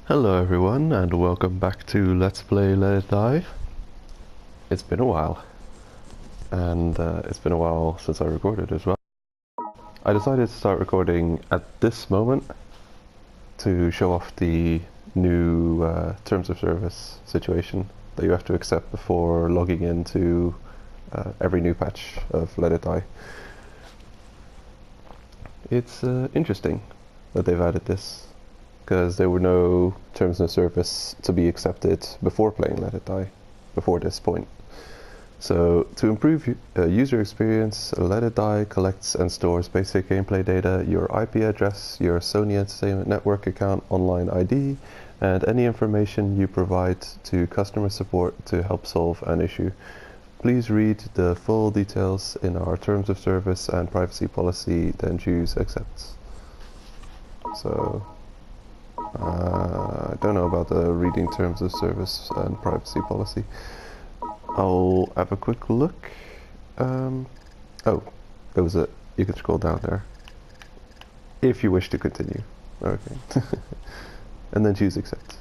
Hello everyone and welcome back to Let's Play Let It Die. It's been a while, and it's been a while since I recorded as well. I decided to start recording at this moment to show off the new terms of service situation that you have to accept before logging into every new patch of Let It Die. It's interesting that they've added this, because there were no terms of service to be accepted before playing Let It Die, before this point. So, to improve user experience, Let It Die collects and stores basic gameplay data, your IP address, your Sony Entertainment Network account online ID, and any information you provide to customer support to help solve an issue. Please read the full details in our terms of service and privacy policy, then choose accept. So, I don't know about the reading terms of service and privacy policy. I'll have a quick look. Oh, there was a... you can scroll down there. If you wish to continue. Okay. And then choose accept.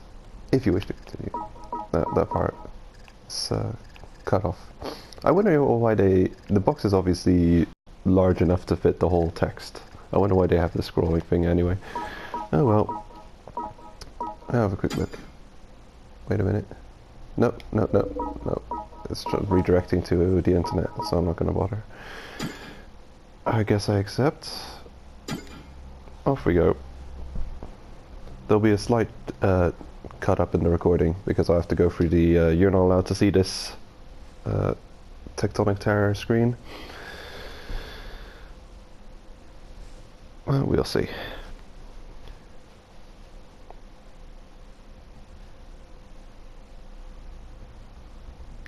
If you wish to continue. That part is cut off. I wonder why the box is obviously large enough to fit the whole text. I wonder why they have the scrolling thing anyway. Oh well. I'll have a quick look. Wait a minute. No. It's redirecting to the internet, so I'm not going to bother. I guess I accept. Off we go. There'll be a slight cut up in the recording, because I have to go through the you're not allowed to see this tectonic terror screen. Well, we'll see.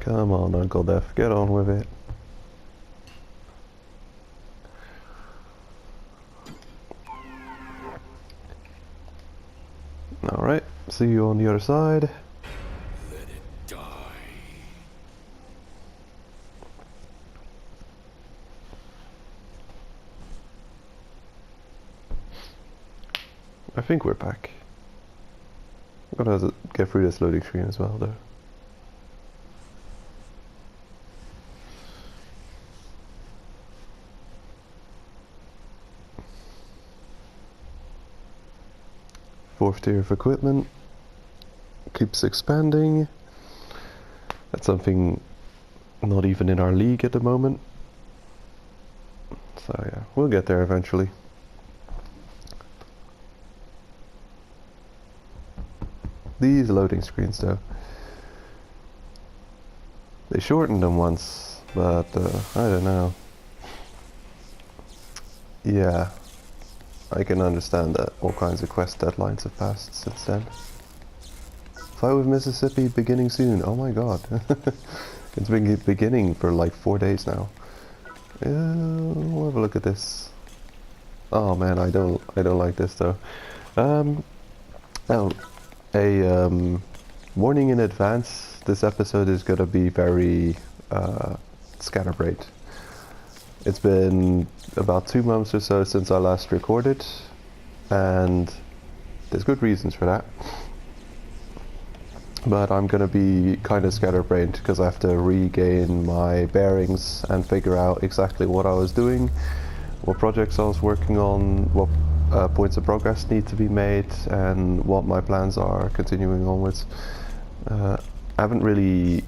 Come on, Uncle Def, get on with it. Alright, see you on the other side. Let it die. I think we're back. I'm gonna have to get through this loading screen as well, though. Fourth tier of equipment keeps expanding. That's something not even in our league at the moment. So yeah, we'll get there eventually. These loading screens though, they shortened them once, but I don't know. Yeah. I can understand that all kinds of quest deadlines have passed since then. Fight with Mississippi beginning soon. Oh my god. It's been beginning for like 4 days now. We'll have a look at this. Oh man, I don't like this though. Oh, a warning in advance. This episode is gonna be very scatterbrained. It's been about 2 months or so since I last recorded, and there's good reasons for that. But I'm gonna be kind of scatterbrained because I have to regain my bearings and figure out exactly what I was doing, what projects I was working on, what points of progress need to be made, and what my plans are continuing onwards. I haven't really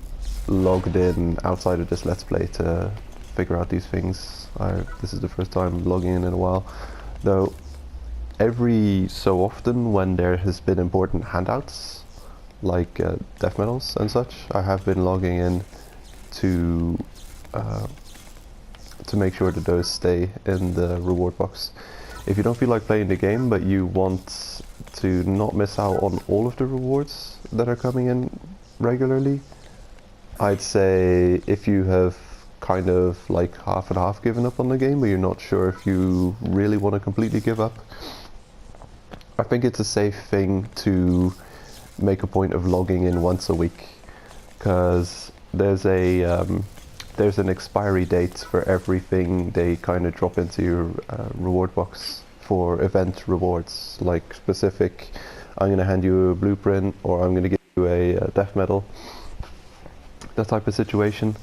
logged in outside of this Let's Play to figure out these things. This is the first time logging in a while, though every so often when there has been important handouts like death medals and such, I have been logging in to make sure that those stay in the reward box. If you don't feel like playing the game but you want to not miss out on all of the rewards that are coming in regularly, I'd say if you have kind of like half and half given up on the game, but you're not sure if you really want to completely give up, I think it's a safe thing to make a point of logging in once a week, because there's an expiry date for everything they kind of drop into your reward box for event rewards, like specific I'm going to hand you a blueprint, or I'm going to give you a death medal. That type of situation.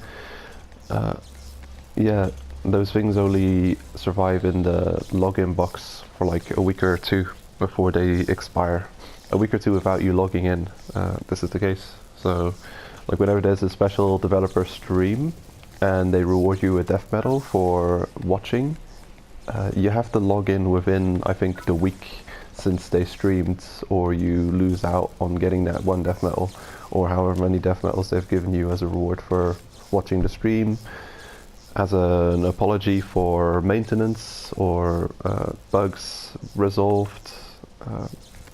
Yeah, those things only survive in the login box for like a week or two before they expire. A week or two without you logging in, this is the case. So, like whenever there's a special developer stream and they reward you a death medal for watching, you have to log in within, I think, the week since they streamed, or you lose out on getting that one death medal, or however many death medals they've given you as a reward for watching the stream, as an apology for maintenance or bugs resolved.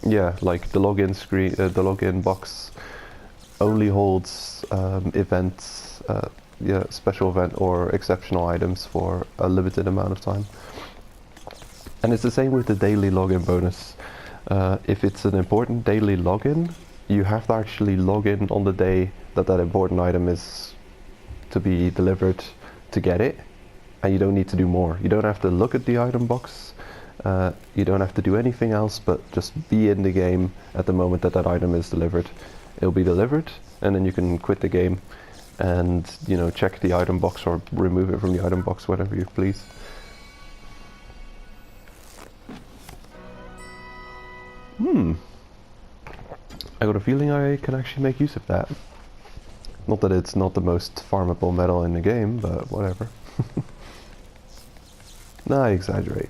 Yeah, like the login screen, the login box only holds events, yeah, special event or exceptional items for a limited amount of time. And it's the same with the daily login bonus. If it's an important daily login, you have to actually log in on the day that that important item is to be delivered to get it, and you don't need to do more. You don't have to look at the item box, you don't have to do anything else but just be in the game at the moment that that item is delivered. It'll be delivered, and then you can quit the game and, you know, check the item box or remove it from the item box, whatever you please. I got a feeling I can actually make use of that. Not that it's not the most farmable metal in the game, but whatever. Nah, I exaggerate.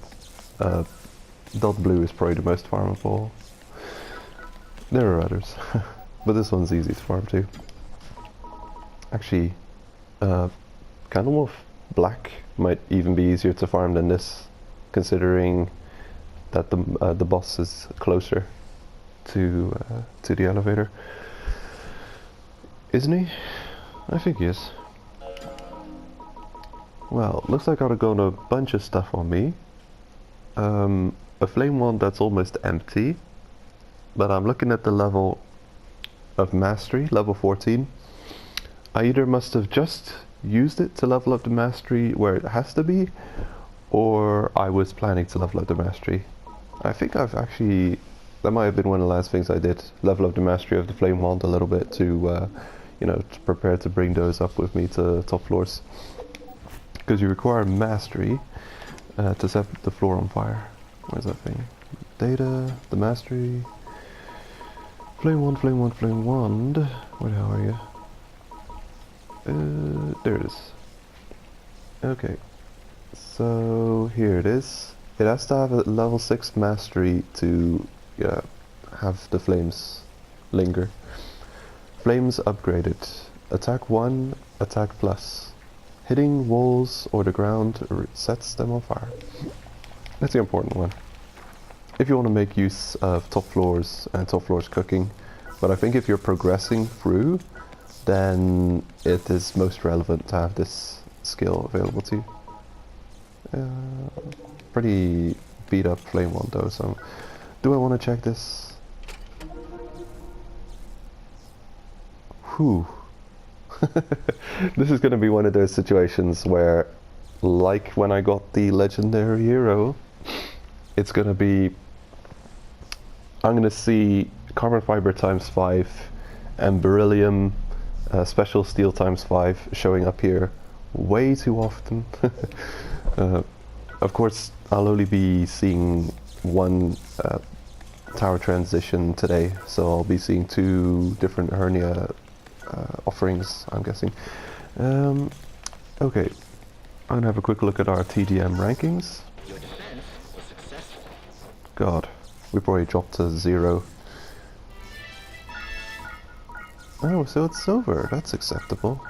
Dot blue is probably the most farmable. There are others, but this one's easy to farm too. Actually, Candlemorph Black might even be easier to farm than this, considering that the boss is closer to the elevator. Isn't he? I think he is. Well, looks like I've got a bunch of stuff on me. A flame wand that's almost empty, but I'm looking at the level of mastery, level 14. I either must have just used it to level up the mastery where it has to be, or I was planning to level up the mastery. I think I've actually, that might have been one of the last things I did, level up the mastery of the flame wand a little bit to, you know, to prepare to bring those up with me to top floors. Because you require mastery to set the floor on fire. Where's that thing? Data, the mastery, flame wand, flame wand, flame wand. Where the hell are you? There it is. Okay, so here it is. It has to have a level 6 mastery to have the flames linger. Flames upgraded. Attack 1, attack plus. Hitting walls or the ground sets them on fire. That's the important one. If you want to make use of top floors and top floors cooking, but I think if you're progressing through, then it is most relevant to have this skill available to you. Pretty beat up flame wand though, so do I want to check this? Whew. This is going to be one of those situations where, like when I got the legendary hero, it's going to be, I'm going to see carbon fiber times 5 and beryllium special steel times 5 showing up here way too often. Of course, I'll only be seeing one tower transition today, so I'll be seeing 2 different hernia offerings, I'm guessing. Okay, I'm gonna have a quick look at our TDM rankings. Your defense was successful. God, we probably dropped to 0. Oh, so it's silver. That's acceptable.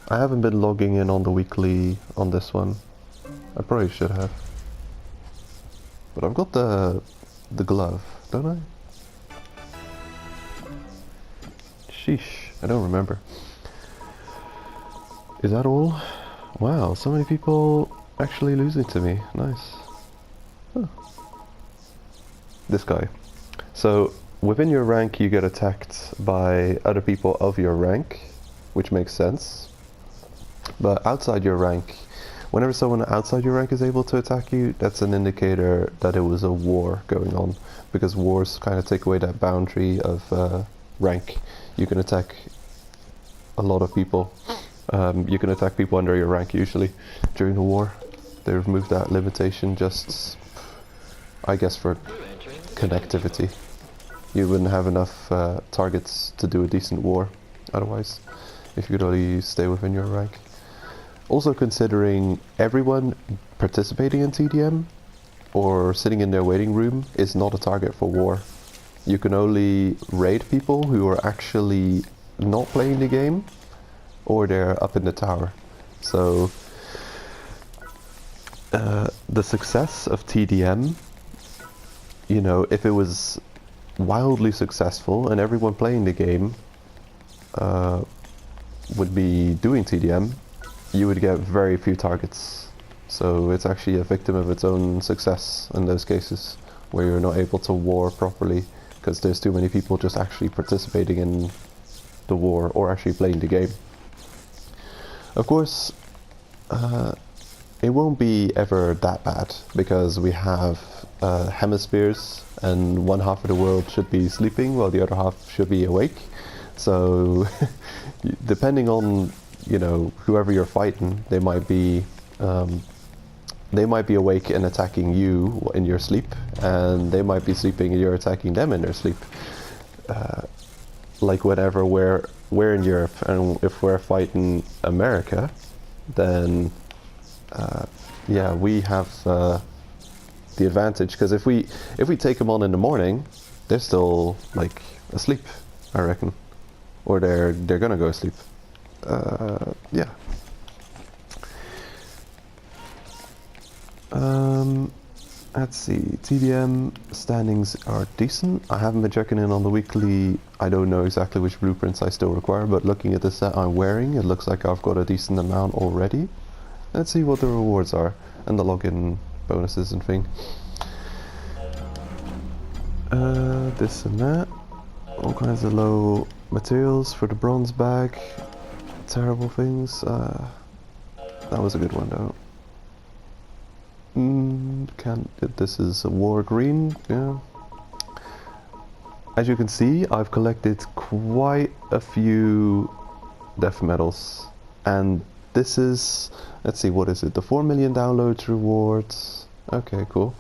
I haven't been logging in on the weekly on this one. I probably should have. But I've got the glove, don't I? Sheesh, I don't remember. Is that all? Wow, so many people actually losing to me. Nice. Huh. This guy. So, within your rank you get attacked by other people of your rank, which makes sense. But outside your rank, Whenever someone outside your rank is able to attack you, that's an indicator that it was a war going on, because wars kind of take away that boundary of rank. You can attack a lot of people. You can attack people under your rank usually during the war. They removed that limitation just, I guess, for connectivity. You wouldn't have enough targets to do a decent war otherwise, if you could only stay within your rank. Also considering everyone participating in TDM or sitting in their waiting room is not a target for war. You can only raid people who are actually not playing the game, or they're up in the tower. So the success of TDM, you know, if it was wildly successful and everyone playing the game would be doing TDM, you would get very few targets. So it's actually a victim of its own success in those cases where you're not able to war properly because there's too many people just actually participating in the war or actually playing the game. Of course, it won't be ever that bad because we have hemispheres and one half of the world should be sleeping while the other half should be awake. So depending on, you know, whoever you're fighting, they might be awake and attacking you in your sleep, and they might be sleeping and you're attacking them in their sleep. Like whenever we're in Europe and if we're fighting America, then yeah, we have the advantage, because if we take them on in the morning, they're still like asleep, I reckon, or they're gonna go asleep. Yeah. Let's see, TDM standings are decent. I haven't been checking in on the weekly. I don't know exactly which blueprints I still require, but looking at the set I'm wearing, it looks like I've got a decent amount already. Let's see what the rewards are and the login bonuses and thing. This and that. All kinds of low materials for the bronze bag. Terrible things. That was a good one though. This is a war green, yeah. As you can see, I've collected quite a few death medals, and this is, let's see, what is it? The 4 million downloads rewards. Okay, cool.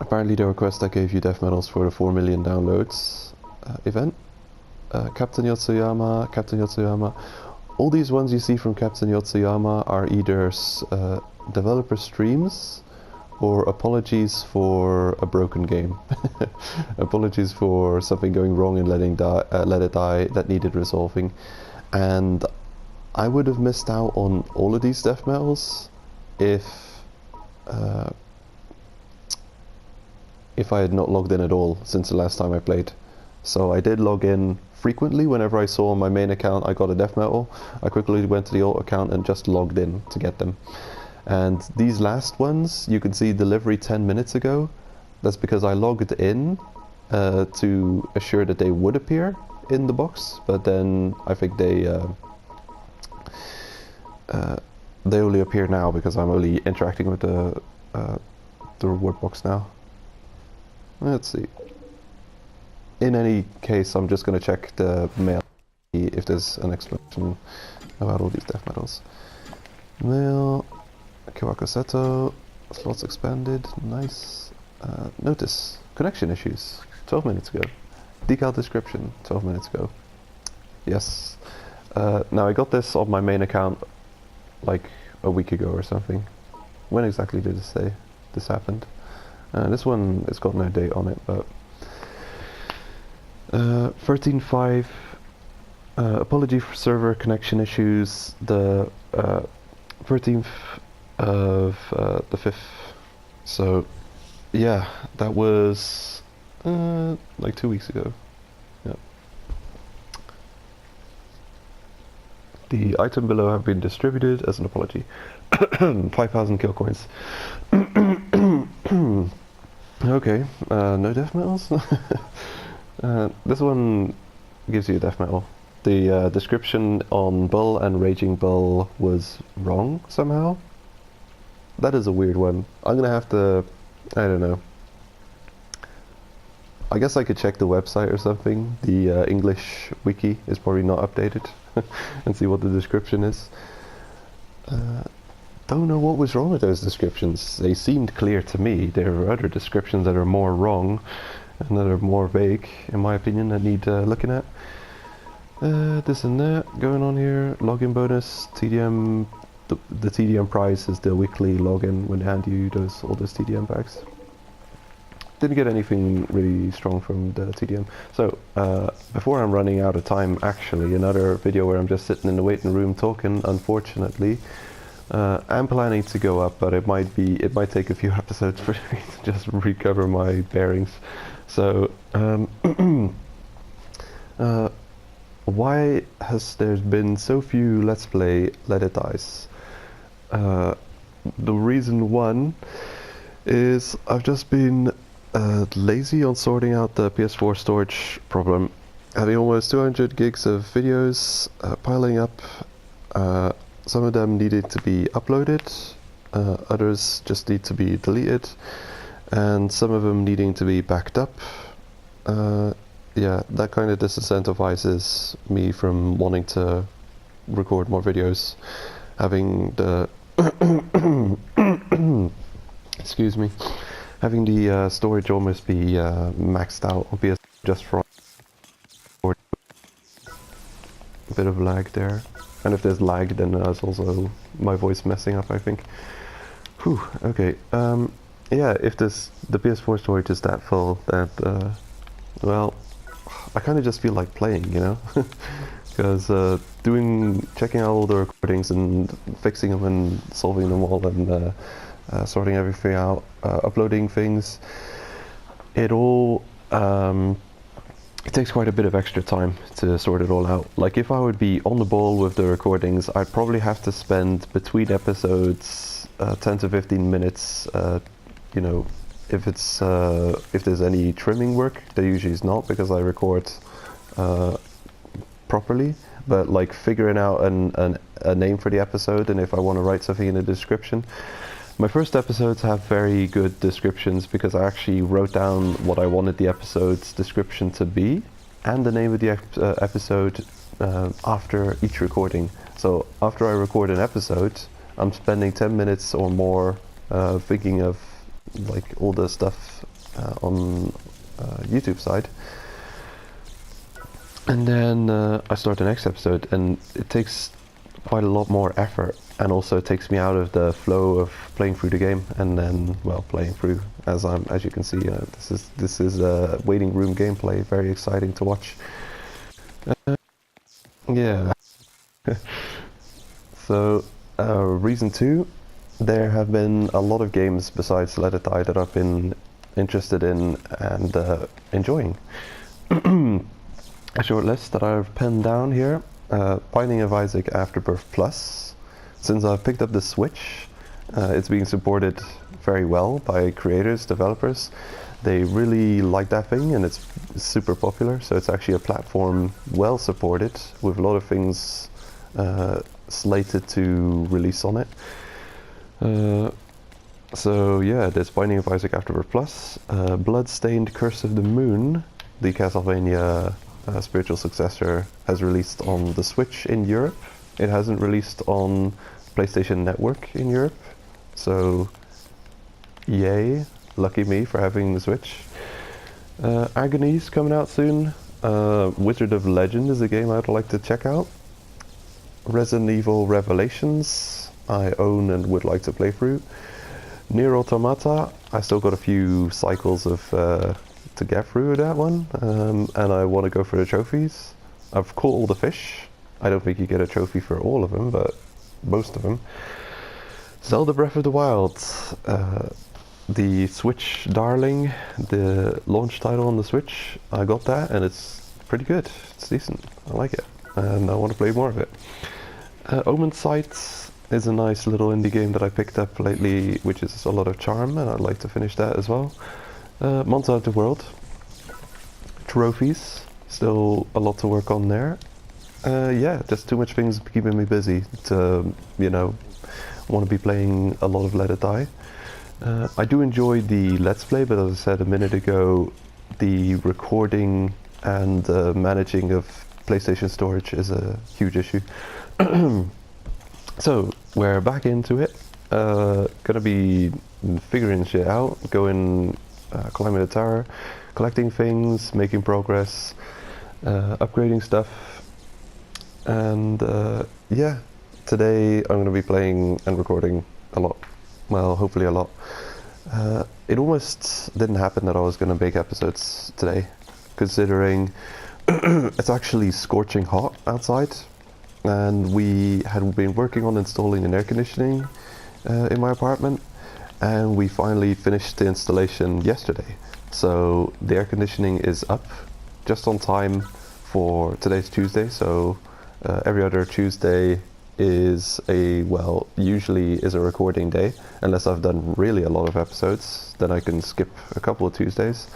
Apparently the request I gave you death medals for the 4 million downloads event. Captain Yotsuyama. All these ones you see from Captain Yotsuyama are either developer streams or apologies for a broken game. Apologies for something going wrong and let it die that needed resolving. And I would have missed out on all of these death medals if I had not logged in at all since the last time I played. So I did log in frequently. Whenever I saw on my main account I got a death medal, I quickly went to the alt account and just logged in to get them. And these last ones, you can see delivery 10 minutes ago. That's because I logged in to assure that they would appear in the box, but then I think they only appear now because I'm only interacting with the reward box now. Let's see. In any case, I'm just going to check the mail if there's an explanation about all these death medals. Mail, Kiwako Seto, slots expanded, nice. Notice, connection issues, 12 minutes ago. Decal description, 12 minutes ago. Yes. Now I got this on my main account like a week ago or something. When exactly did it say this happened? This one, it's got no date on it, but 13.5, apology for server connection issues, the 13th of the 5th. So yeah, that was like 2 weeks ago. Yeah. The item below have been distributed as an apology. 5,000 kill coins. Okay, no death medals. This one gives you a death medal. the description on Bull and Raging Bull was wrong somehow. That is a weird one. I'm gonna have to, I don't know. I guess I could check the website or something. The English wiki is probably not updated and see what the description is. Don't know what was wrong with those descriptions. They seemed clear to me. There are other descriptions that are more wrong and that are more vague, in my opinion, that need looking at. This and that going on here. Login bonus, TDM. The TDM price is the weekly login when they hand you all those TDM packs. Didn't get anything really strong from the TDM. So, before I'm running out of time, actually, another video where I'm just sitting in the waiting room talking, unfortunately. I'm planning to go up, but it might take a few episodes for me to just recover my bearings. So, why has there been so few Let's Play Let It Dies? The reason one is I've just been lazy on sorting out the PS4 storage problem. Having almost 200 gigs of videos piling up, some of them needed to be uploaded, others just need to be deleted, and some of them needing to be backed up. Yeah, that kind of disincentivizes me from wanting to record more videos. Having the excuse me, having the storage almost be maxed out on PS just for a bit of lag there. And if there's lag, then there's also my voice messing up, I think. Whew, okay. Yeah, if the PS4 storage is that full, that well, I kind of just feel like playing, you know, because checking out all the recordings and fixing them and solving them all and sorting everything out, uploading things, it all it takes quite a bit of extra time to sort it all out. Like if I would be on the ball with the recordings, I'd probably have to spend between episodes 10 to 15 minutes, you know, if there's any trimming work. There usually is not, because I record properly, but like figuring out a name for the episode, and if I want to write something in the description. My first episodes have very good descriptions because I actually wrote down what I wanted the episode's description to be and the name of the episode after each recording. So after I record an episode, I'm spending 10 minutes or more thinking of like all the stuff on YouTube side. And then I start the next episode, and it takes quite a lot more effort, and also takes me out of the flow of playing through the game, and then, well, playing through as you can see, this is waiting room gameplay, very exciting to watch. Yeah. So reason two, there have been a lot of games besides Let It Die that I've been interested in and enjoying. A short list that I've penned down here. Binding of Isaac Afterbirth Plus. Since I've picked up the Switch, it's being supported very well by creators, developers. They really like that thing, and it's super popular, so it's actually a platform well supported with a lot of things slated to release on it. So yeah, there's Binding of Isaac Afterbirth Plus, Bloodstained Curse of the Moon, the Castlevania spiritual successor, has released on the Switch in Europe. It hasn't released on PlayStation Network in Europe, so yay, lucky me for having the Switch. Agony's coming out soon. Wizard of Legend is a game I'd like to check out. Resident Evil Revelations I own and would like to play through. Nier Automata, I still got a few cycles of to get through that one, and I want to go for the trophies. I've caught all the fish. I don't think you get a trophy for all of them, but most of them. Zelda Breath of the Wild, the Switch darling, the launch title on the Switch, I got that, and it's pretty good. It's decent. I like it, and I want to play more of it. Omen Sight is a nice little indie game that I picked up lately, which is a lot of charm, and I'd like to finish that as well. Monster Hunter World. Trophies, still a lot to work on there. Yeah, just too much things keeping me busy to, you know, want to be playing a lot of Let It Die. I do enjoy the Let's Play, but as I said a minute ago, the recording and managing of PlayStation storage is a huge issue. So, we're back into it. Gonna be figuring shit out, going, climbing the tower, collecting things, making progress, upgrading stuff. And yeah, today I'm gonna be playing and recording a lot. Well, hopefully a lot. It almost didn't happen that I was gonna make episodes today, considering it's actually scorching hot outside. And we had been working on installing an air conditioning in my apartment, and we finally finished the installation yesterday. So the air conditioning is up just on time for today's Tuesday, so every other Tuesday is usually is a recording day, unless I've done really a lot of episodes, then I can skip a couple of Tuesdays.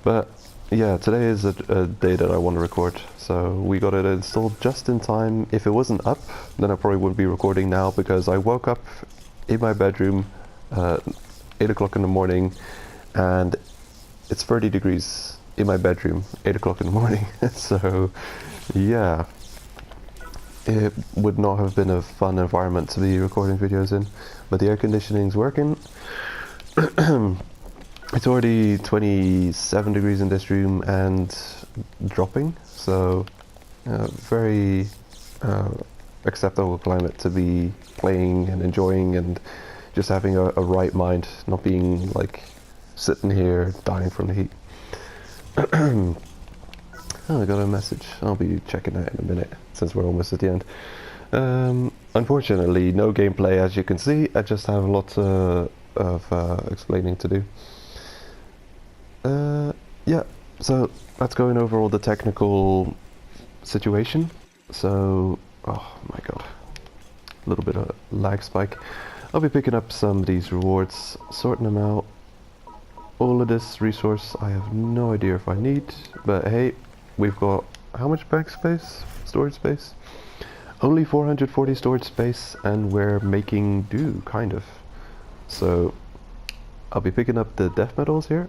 But yeah, today is a day that I want to record, so we got it installed just in time. If it wasn't up, then I probably wouldn't be recording now, because I woke up in my bedroom 8 o'clock in the morning, and it's 30 degrees in my bedroom 8 o'clock in the morning. So yeah, it would not have been a fun environment to be recording videos in, but the air conditioning's working. It's already 27 degrees in this room and dropping, so very acceptable climate to be playing and enjoying and just having a right mind, not being like sitting here dying from the heat. Oh, I got a message. I'll be checking that in a minute, since we're almost at the end. Unfortunately, no gameplay, as you can see. I just have lots of explaining to do. Yeah, so that's going over all the technical situation. So, oh my god, a little bit of lag spike. I'll be picking up some of these rewards, sorting them out. All of this resource I have no idea if I need, but hey, we've got how much bank space? Storage space? Only 440 storage space, and we're making do, kind of. So, I'll be picking up the death metals here.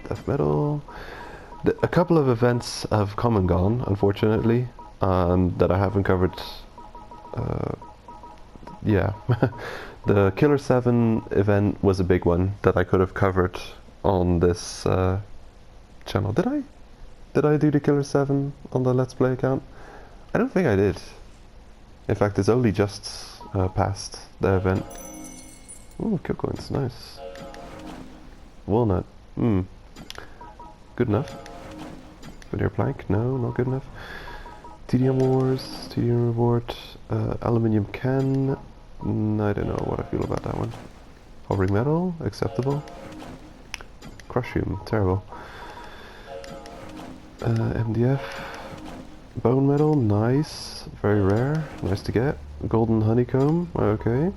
Death metal. A couple of events have come and gone, unfortunately, that I haven't covered. Yeah. The Killer 7 event was a big one that I could have covered on this channel. Did I? Did I do the Killer 7 on the Let's Play account? I don't think I did. In fact, it's only just past the event. Ooh, kill coins, nice. Walnut, good enough. Veneer plank, no, not good enough. Tedium wars, tedium reward, aluminium can. I don't know what I feel about that one. Hovering metal, acceptable. Crushroom, terrible. MDF, bone metal, nice, very rare, nice to get. Golden honeycomb, okay.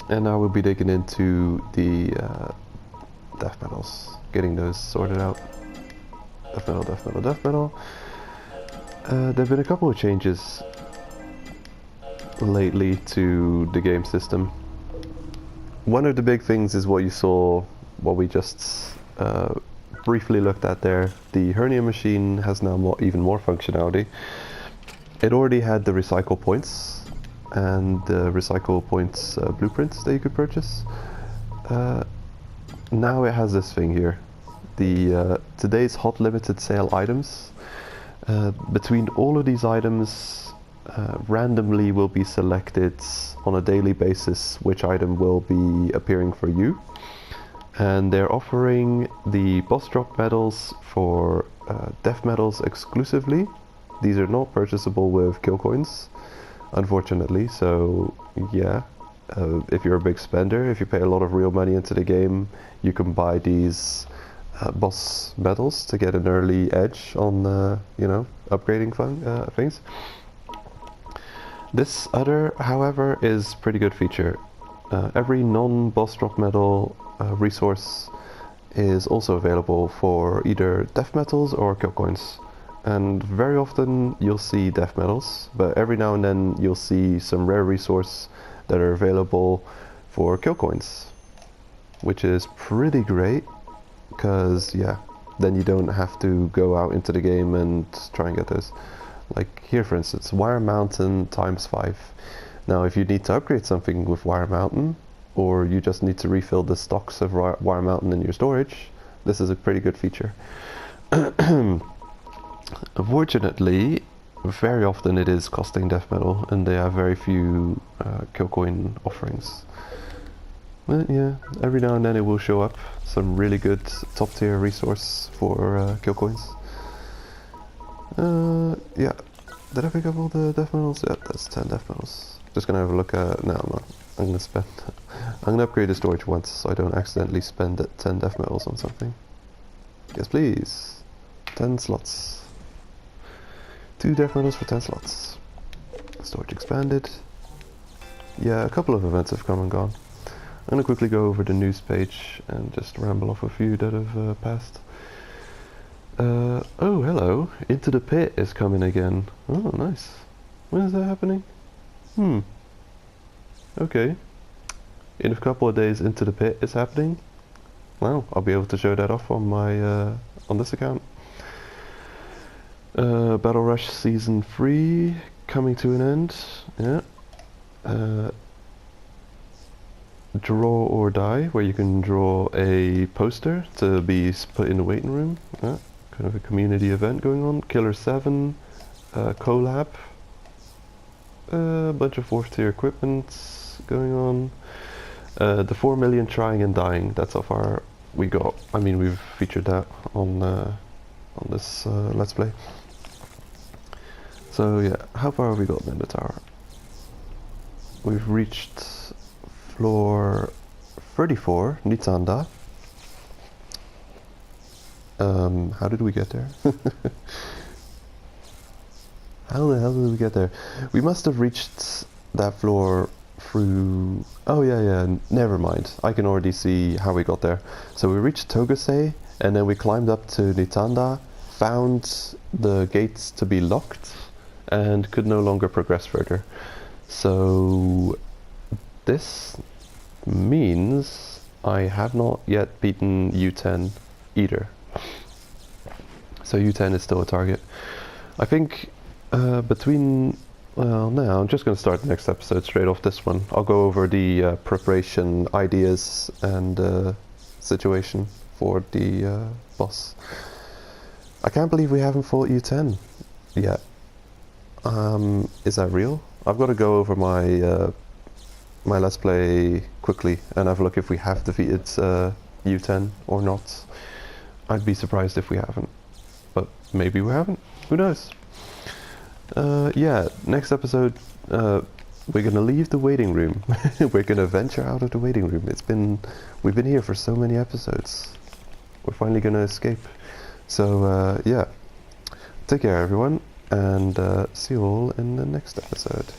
And now we'll be digging into the death metals, getting those sorted out. Death metal, death metal, death metal. There have been a couple of changes lately to the game system. One of the big things is what you saw, what we just briefly looked at there. The hernia machine has now even more functionality. It already had the recycle points and the recycle points blueprints that you could purchase. Now it has this thing here, the today's hot limited sale items. Between all of these items, randomly will be selected on a daily basis which item will be appearing for you. And they're offering the boss drop medals for death medals exclusively. These are not purchasable with kill coins, unfortunately, so yeah. If you're a big spender, if you pay a lot of real money into the game, you can buy these boss medals to get an early edge on, you know, upgrading things. This other, however, is pretty good feature. Every non-boss drop medal resource is also available for either death metals or kill coins. and very often you'll see death metals, but every now and then you'll see some rare resource that are available for kill coins, which is pretty great, because yeah, then you don't have to go out into the game and try and get those. Like here for instance, Wire Mountain ×5. Now if you need to upgrade something with Wire Mountain, or you just need to refill the stocks of Wire Mountain in your storage, this is a pretty good feature. Unfortunately, very often it is costing death metal, and they have very few kill coin offerings. But yeah, every now and then it will show up some really good top tier resource for kill coins. Yeah, did I pick up all the death metals? Yeah, that's 10 death metals. Just gonna have a look at. No, I'm not. I'm gonna spend. I'm gonna upgrade the storage once so I don't accidentally spend 10 death metals on something. Yes, please. 10 slots. 2 death metals for 10 slots. Storage expanded. Yeah, a couple of events have come and gone. I'm gonna quickly go over the news page and just ramble off a few that have passed. Oh, hello. Into the Pit is coming again. Oh, nice. When is that happening? Okay. In a couple of days, Into the Pit is happening. Wow, I'll be able to show that off on my on this account. Battle Rush Season 3 coming to an end. Yeah. Draw or Die, where you can draw a poster to be put in the waiting room. Yeah. Kind of a community event going on. Killer 7 collab. A bunch of 4th tier equipment going on. The 4 million trying and dying, that's how far we got. I mean, we've featured that on this Let's Play. So yeah, how far have we gotten in the tower? We've reached floor 34, Nitanda. How did we get there? How the hell did we get there? We must have reached that floor through... Oh yeah, never mind. I can already see how we got there. So we reached Togasei, and then we climbed up to Nitanda, found the gates to be locked, and could no longer progress further. So this means I have not yet beaten U10 either. So U10 is still a target. I think between... Well, no, I'm just going to start the next episode straight off this one. I'll go over the preparation ideas and situation for the boss. I can't believe we haven't fought U10 yet. Is that real? I've got to go over my my Let's Play quickly and have a look if we have defeated U10 or not. I'd be surprised if we haven't, but maybe we haven't. Who knows? Yeah, next episode we're gonna leave the waiting room. We're gonna venture out of the waiting room. We've been here for so many episodes. We're finally gonna escape. So yeah, take care everyone, and see you all in the next episode.